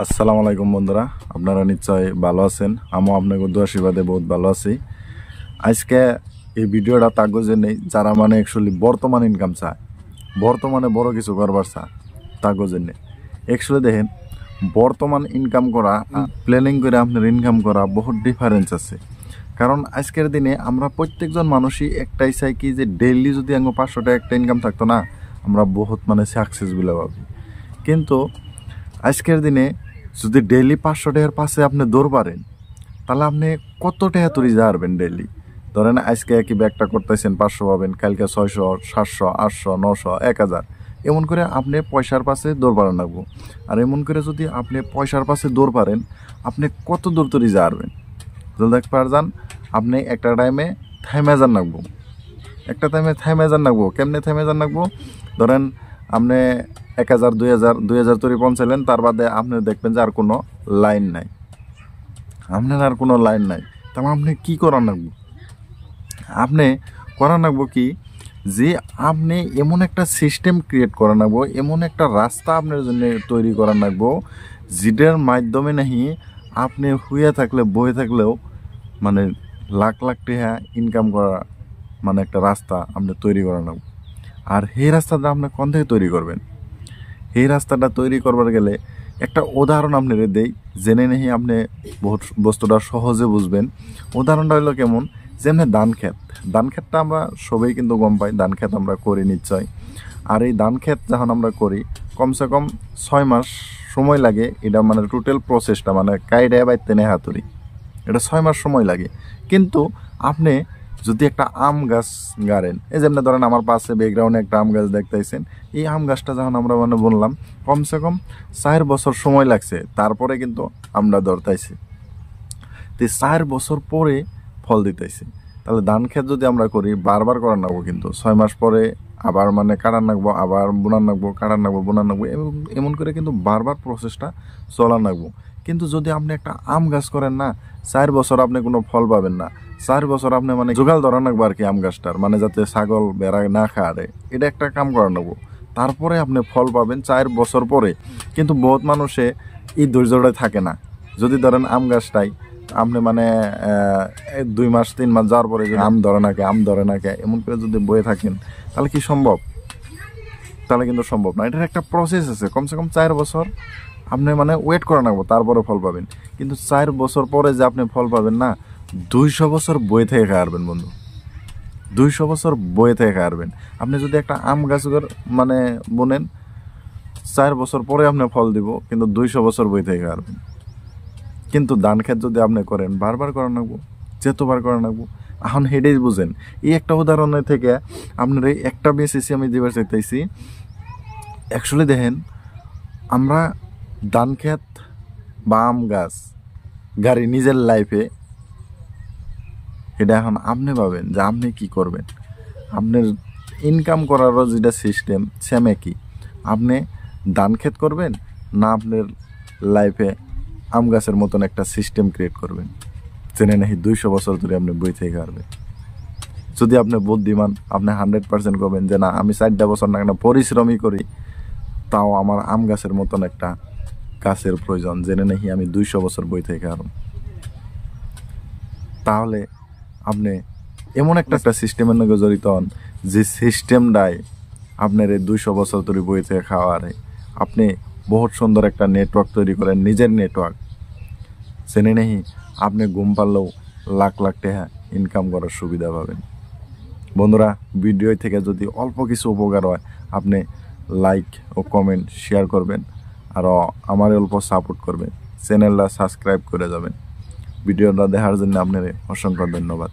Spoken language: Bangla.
আসসালামু আলাইকুম বন্ধুরা, আপনারা নিশ্চয় ভালো আছেন। আমিও আপনাকে দোয়া আশীর্বাদে বহুত ভালো আছি। আজকে এই ভিডিওটা তাগো যে নেই যারা অ্যাকচুয়ালি বর্তমান ইনকাম চায়, বর্তমানে বড় কিছু করবার চায়, তাগো যে নেই অ্যাকচুয়ালি দেখেন বর্তমান ইনকাম করা প্ল্যানিং করে আপনার ইনকাম করা বহুত ডিফারেন্স আছে। কারণ আজকের দিনে আমরা প্রত্যেকজন মানুষই একটাই চাই কি যে ডেইলি যদি 500 টাকা একটা ইনকাম থাকতো না, আমরা বহুত সাকসেসফুল ভাবি। কিন্তু আজকের দিনে যদি ডেইলি 500 টাকার পাশে আপনি দৌড় পারেন, তাহলে আপনি কত টাকা তৈরি যাবেন ডেইলি। ধরেন আজকে একই ব্যাগটা করতেছেন 500 পাবেন, কালকে 600, 700, 800, 900, 1000 এমন করে আপনি পয়সার পাশে দৌড় পারেন লাগবো। আর এমন করে যদি আপনি পয়সার পাশে দৌড় পারেন, আপনি কত দূর তৈরি যাবেন যদি একবার যান, আপনি একটা টাইমে থাইমে যান লাগবো, একটা টাইমে থাইমে যান লাগবো। কেমনে থাইমে যান লাগবো? ধরেন আপনি 1000, 2000 তৈরি পৌঁছালেন, তার বাদে আপনি দেখবেন যে আর কোনো লাইন নাই, আপনার আর কোনো লাইন নাই। তাহলে আপনি কী করার লাগবো? আপনি করার লাগবো কি যে আপনি এমন একটা সিস্টেম ক্রিয়েট করা লাগবো, এমন একটা রাস্তা আপনার জন্য তৈরি করা লাগবো, যেটার মাধ্যমে নাহি আপনি শুয়ে থাকলে বয়ে থাকলেও লাখ লাখ টাকা ইনকাম করা একটা রাস্তা আপনি তৈরি করা লাগবো। আর সেই রাস্তাটা আপনি কোন থেকে তৈরি করবেন? এই রাস্তাটা তৈরি করবার গেলে একটা উদাহরণ আপনাদের দেই, জেনে নেই আপনি বহুত বস্তুটা সহজে বুঝবেন। উদাহরণটা হলো কেমন, যেমনি ধান ক্ষেতটা আমরা সবাই কিন্তু গম পাই, ধান ক্ষেত আমরা করি নিশ্চয়। আর এই ধান ক্ষেত যখন আমরা করি কমসে কম 6 মাস সময় লাগে। এটা টোটাল প্রসেসটা কাইডে বাইতে নে হাতুরি, এটা 6 মাস সময় লাগে। কিন্তু আপনি যদি একটা আম গাছ গাড়েন, এই যেমন ধরেন আমার পাশে ব্যাকগ্রাউন্ডে একটা আম গাছ দেখতেছেন, এই আম গাছটা যখন আমরা বললাম কমসে কম 4 বছর সময় লাগছে, তারপরে কিন্তু আমরা ধরতাইছি। তো 4 বছর পরে ফল দিতেছি। তাহলে ধান ক্ষেত যদি আমরা করি বারবার করার নাগবো, কিন্তু 6 মাস পরে আবার কাটার নাগবো, আবার বোনার নাগবো, কাটার নাগবো, বোনার নাগবো, এমন করে কিন্তু বারবার প্রসেসটা চলার নাগবো। কিন্তু যদি আপনি একটা আম গাছ করেন না, 4 বছর আপনি কোনো ফল পাবেন না। 4 বছর আপনি জোগাল ধরা নাগবো আর কি আম গাছটার, যাতে ছাগল বেড়া না খায়, এটা একটা কাম করা নাগবো। তারপরে আপনি ফল পাবেন 4 বছর পরে। কিন্তু বহুত মানুষে এই ধৈর্যটা থাকে না। যদি ধরেন আম গাছটাই আপনি 2 মাস 3 মাস যাওয়ার পরে যদি আম ধরে না কে এমন করে যদি বয়ে থাকেন, তাহলে কি সম্ভব? তাহলে কিন্তু সম্ভব না। এটার একটা প্রসেস আছে, কমসে কম 4 বছর আপনি ওয়েট করে রাখবো, তারপরে ফল পাবেন। কিন্তু 4 বছর পরে যে আপনি ফল পাবেন না, 200 বছর বয়ে থেকে খাওয়াবেন বন্ধু, 200 বছর বয়ে থেকে খাওয়াবেন। আপনি যদি একটা আম গাছ বোনেন, 4 বছর পরে আপনি ফল দিব, কিন্তু 200 বছর বয়ে থেকে খাওয়াবেন। কিন্তু ধান ক্ষেত যদি আপনি করেন, বারবার করা নাগবো, যেতবার করা নাগবো। এখন হেডেই বুঝেন। এই একটা উদাহরণের থেকে আপনার এই একটা বেসিসি আমি দিবার চাইতেছি। অ্যাকচুয়ালি দেখেন, আমরা ধান ক্ষেত বা আম গাছ গাড়ি নিজের লাইফে, এটা এখন আপনি ভাবেন যে আপনি কি করবেন। আপনার ইনকাম করারও যেটা সিস্টেম সেম একই। আপনি ধান ক্ষেত করবেন না আপনার লাইফে আম গাছের মতন একটা সিস্টেম ক্রিয়েট করবেন, জেনে নাকি 200 বছর ধরে আপনি বই থেকে পারবেন। যদি আপনি বুদ্ধিমান, আপনি 100% করবেন যে না, আমি 4টা বছর না কেন পরিশ্রমই করি, তাও আমার আম গাছের মতন একটা গাছের প্রয়োজন, জেনে নাকি আমি 200 বছর বই থেকে পারব। তাহলে আপনি এমন একটা সিস্টেমের নাকি জড়িত হন, যে সিস্টেমটাই আপনার এই 200 বছর ধরে বই থেকে খাওয়ারে। আপনি বহুত সুন্দর একটা নেটওয়ার্ক তৈরি করেন, নিজের নেটওয়ার্ক, জেনে নেই আপনি ঘুম পারলেও লাখ লাখ টাকা ইনকাম করার সুবিধা পাবেন। বন্ধুরা, ভিডিও থেকে যদি অল্প কিছু উপকার হয়, আপনি লাইক ও কমেন্ট শেয়ার করবেন, আর আমার অল্প সাপোর্ট করবেন, চ্যানেলটা সাবস্ক্রাইব করে যাবেন। ভিডিওটা দেখার জন্য আপনার অসংখ্য ধন্যবাদ।